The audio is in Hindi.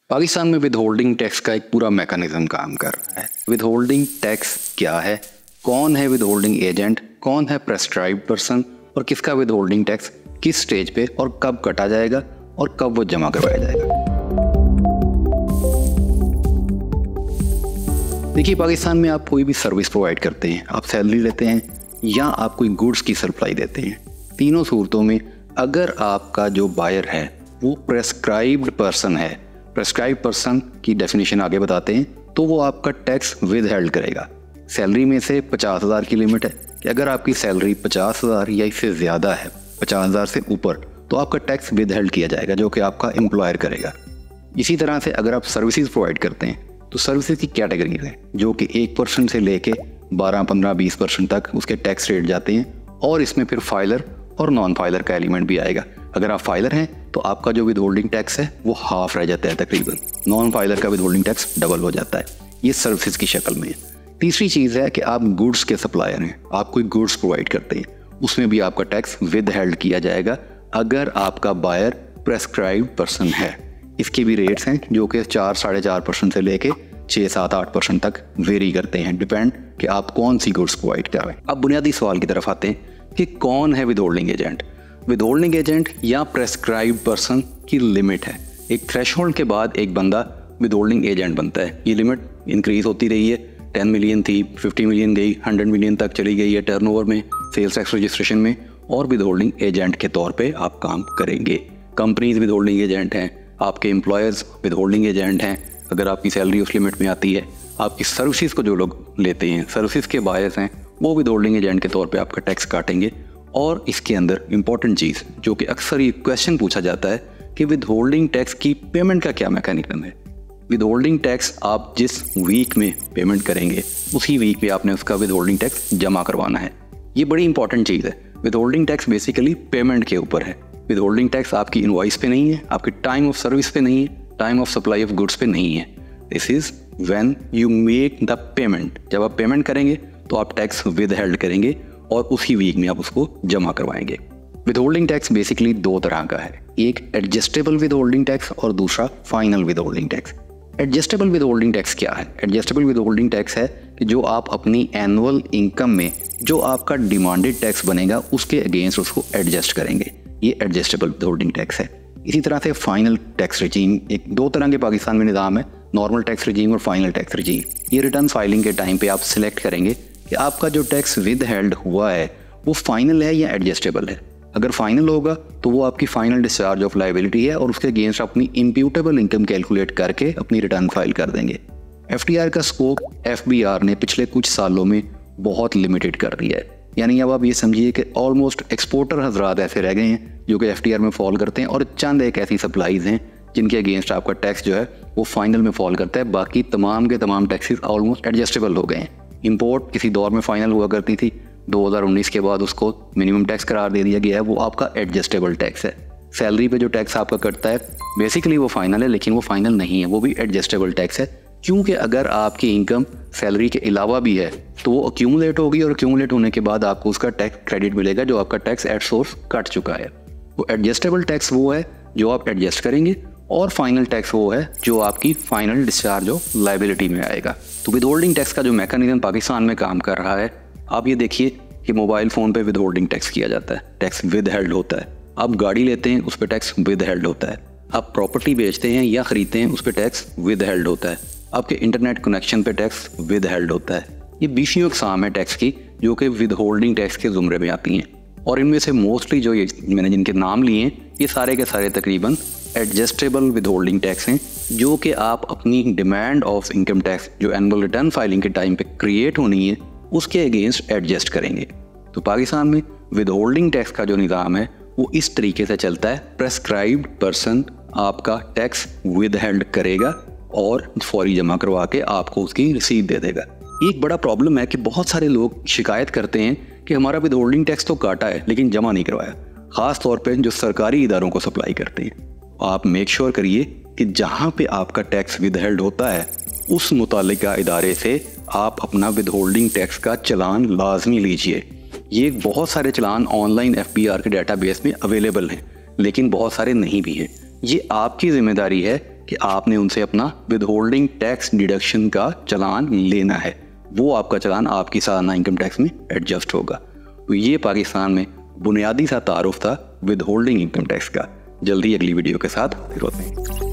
पाकिस्तान में विदहोल्डिंग टैक्स का एक पूरा मैकेनिज्म काम कर रहा है। विदहोल्डिंग टैक्स क्या है, कौन है विदहोल्डिंग एजेंट, कौन है प्रेस्क्राइब्ड पर्सन और किसका विदहोल्डिंग टैक्स किस स्टेज पे और कब कटा जाएगा और कब वो जमा करवाया जाएगा। देखिए, पाकिस्तान में आप कोई भी सर्विस प्रोवाइड करते हैं, आप सैलरी लेते हैं या आप कोई गुड्स की सप्लाई देते हैं, तीनों सूरतों में अगर आपका जो बायर है वो प्रेस्क्राइब्ड पर्सन है, प्रेस्क्राइब्ड पर्सन की डेफिनेशन आगे बताते हैं, तो वो आपका टैक्स विद हेल्ड करेगा। सैलरी में से 50,000 की लिमिट है कि अगर आपकी सैलरी 50,000 या इससे ज़्यादा है, 50,000 से ऊपर, तो आपका टैक्स विद हेल्ड किया जाएगा जो कि आपका एम्प्लॉयर करेगा। इसी तरह से अगर आप सर्विसेज प्रोवाइड करते हैं तो सर्विसेज की कैटेगरीज हैं जो कि 1% से लेके 12, 15, 20% तक उसके टैक्स रेट जाते हैं और इसमें फिर फाइलर और नॉन फाइलर का एलिमेंट भी आएगा। अगर आप फाइलर हैं तो आपका जो विदहोल्डिंग टैक्स है वो हाफ रह जाता है तकरीबन, नॉन फाइलर का विदहोल्डिंग टैक्स डबल हो जाता है। ये सर्विसेज की शक्ल में है। तीसरी चीज़ है कि आप गुड्स के सप्लायर हैं, आप कोई गुड्स प्रोवाइड करते हैं, उसमें भी आपका टैक्स विद हेल्ड किया जाएगा अगर आपका बायर प्रेस्क्राइब्ड पर्सन है। इसके भी रेट्स हैं जो कि 4, 4.5% से लेके 6, 7, 8% तक वेरी करते हैं, डिपेंड कि आप कौन सी गुड्स प्रोवाइड कर रहे हैं। अब बुनियादी सवाल की तरफ आते हैं कि कौन है विदहोल्डिंग एजेंट। विदहोल्डिंग एजेंट या प्रेस्क्राइब्ड पर्सन की लिमिट है। एक थ्रेशहोल्ड के बाद एक बंदा विदहोल्डिंग एजेंट बनता है। ये लिमिट इंक्रीज होती रही है, 10 मिलियन थी, 50 मिलियन गई, 100 मिलियन तक चली गई है टर्नओवर में, सेल्स टैक्स रजिस्ट्रेशन में, और विदहोल्डिंग एजेंट के तौर पे आप काम करेंगे। कंपनीज विदहोल्डिंग एजेंट हैं, आपके एम्प्लॉयर्स विदहोल्डिंग एजेंट हैं अगर आपकी सैलरी उस लिमिट में आती है। आपकी सर्विसेज को जो लोग लेते हैं, सर्विसेज के बायर्स हैं, वो विदहोल्डिंग एजेंट के तौर पे आपका टैक्स काटेंगे। और इसके अंदर इंपॉर्टेंट चीज़ जो कि अक्सर ये क्वेश्चन पूछा जाता है कि विदहोल्डिंग टैक्स की पेमेंट का क्या मैकेनिज्म है। विदहोल्डिंग टैक्स आप जिस वीक में पेमेंट करेंगे उसी वीक में आपने उसका विदहोल्डिंग टैक्स जमा करवाना है। ये बड़ी इंपॉर्टेंट चीज़ है। विदहोल्डिंग टैक्स बेसिकली पेमेंट के ऊपर है। विदहोल्डिंग टैक्स आपकी इनवॉइस पे नहीं है, आपके टाइम ऑफ सर्विस पे नहीं है, time of supply of goods पे नहीं है। This is when you make the payment. जब आप पेमेंट करेंगे तो आप टैक्स विद हेल्ड करेंगे और उसी वीक में आप उसको जमा करवाएंगे। विदहोल्डिंग टैक्स बेसिकली 2 तरह का है, एक एडजस्टेबल विदहोल्डिंग टैक्स और दूसरा final withholding tax. Adjustable withholding tax क्या है? एडजस्टेबल विदहोल्डिंग टैक्स है कि जो आप अपनी एनुअल इनकम में जो आपका डिमांडेड टैक्स बनेगा उसके अगेंस्ट उसको एडजस्ट करेंगे। ये एडजस्टेबल विदहोल्डिंग टैक्स है। इसी तरह से फाइनल टैक्स रजीम, एक 2 तरह के पाकिस्तान में निज़ाम है, नॉर्मल टैक्स रजीम और फाइनल टैक्स रजीम। ये रिटर्न फाइलिंग के टाइम पे आप सिलेक्ट करेंगे कि आपका जो टैक्स विद हेल्ड हुआ है वो फाइनल है या एडजस्टेबल है। अगर फाइनल होगा तो वो आपकी फाइनल डिस्चार्ज ऑफ लायबिलिटी है और उसके अगेंस्ट अपनी इम्प्यूटेबल इनकम कैलकुलेट करके अपनी रिटर्न फाइल कर देंगे। एफटीआर का स्कोप एफबीआर ने पिछले कुछ सालों में बहुत लिमिटेड कर दिया है। यानी अब आप ये समझिए कि ऑलमोस्ट एक्सपोर्टर हजरात ऐसे रह गए हैं जो कि एफटीआर में फॉल करते हैं और चंद एक ऐसी सप्लाईज हैं जिनके अगेंस्ट आपका टैक्स जो है वो फाइनल में फॉल करता है। बाकी तमाम के तमाम टैक्सेस ऑलमोस्ट एडजस्टेबल हो गए हैं। इंपोर्ट किसी दौर में फाइनल हुआ करती थी, 2019 के बाद उसको मिनिमम टैक्स करार दे दिया गया है, वो आपका एडजस्टेबल टैक्स है। सैलरी पे जो टैक्स आपका कटता है बेसिकली वो फाइनल है, लेकिन वो फाइनल नहीं है, वो भी एडजस्टेबल टैक्स है। क्योंकि अगर आपकी इनकम सैलरी के अलावा भी है तो वो अक्यूमुलेट होगी और अक्यूमुलेट होने के बाद आपको उसका टैक्स क्रेडिट मिलेगा जो आपका टैक्स एट सोर्स कट चुका है। वो एडजस्टेबल टैक्स वो है जो आप एडजस्ट करेंगे और फाइनल टैक्स वो है जो आपकी फाइनल डिस्चार्ज ऑफ लायबिलिटी में आएगा। तो विदहोल्डिंग टैक्स का जो मैकेनिज्म पाकिस्तान में काम कर रहा है, आप ये देखिए कि मोबाइल फ़ोन पे विदहोल्डिंग टैक्स किया जाता है, टैक्स विद हेल्ड होता है। आप गाड़ी लेते हैं उस पर टैक्स विद हेल्ड होता है। आप प्रॉपर्टी बेचते हैं या खरीदते हैं उस पर टैक्स विद हेल्ड होता है। आपके इंटरनेट कनेक्शन पे टैक्स विद हेल्ड होता है। ये 20 अक़साम है टैक्स की जो कि विदहोल्डिंग टैक्स के ज़ुमरे में आती हैं और इनमें से मोस्टली जो ये मैंने जिनके नाम लिए हैं ये सारे के सारे तकरीबन एडजस्टेबल विदहोल्डिंग टैक्स हैं जो कि आप अपनी डिमांड ऑफ इनकम टैक्स जो एनुअल रिटर्न फाइलिंग के टाइम पे क्रिएट होनी है उसके अगेंस्ट एडजस्ट करेंगे। तो पाकिस्तान में विदहोल्डिंग टैक्स का जो निज़ाम है वो इस तरीके से चलता है। प्रेस्क्राइब्ड पर्सन आपका टैक्स विद हेल्ड करेगा और फौरी जमा करवा के आपको उसकी रसीद दे देगा। एक बड़ा प्रॉब्लम है कि बहुत सारे लोग शिकायत करते हैं कि हमारा विदहोल्डिंग टैक्स तो काटा है लेकिन जमा नहीं करवाया, ख़ास तौर पे जो सरकारी इदारों को सप्लाई करते हैं। आप मेक श्योर करिए कि जहाँ पे आपका टैक्स विद हेल्ड होता है उस मुतालिका इदारे से आप अपना विदहोल्डिंग टैक्स का चलान लाजमी लीजिए। ये बहुत सारे चलान ऑनलाइन एफबीआर के डेटाबेस में अवेलेबल हैं लेकिन बहुत सारे नहीं भी हैं। ये आपकी जिम्मेदारी है कि आपने उनसे अपना विदहोल्डिंग टैक्स डिडक्शन का चालान लेना है, वो आपका चालान आपकी सालाना इनकम टैक्स में एडजस्ट होगा। तो ये पाकिस्तान में बुनियादी सा तारुफ था विदहोल्डिंग इनकम टैक्स का। जल्दी अगली वीडियो के साथ फिर होते हैं।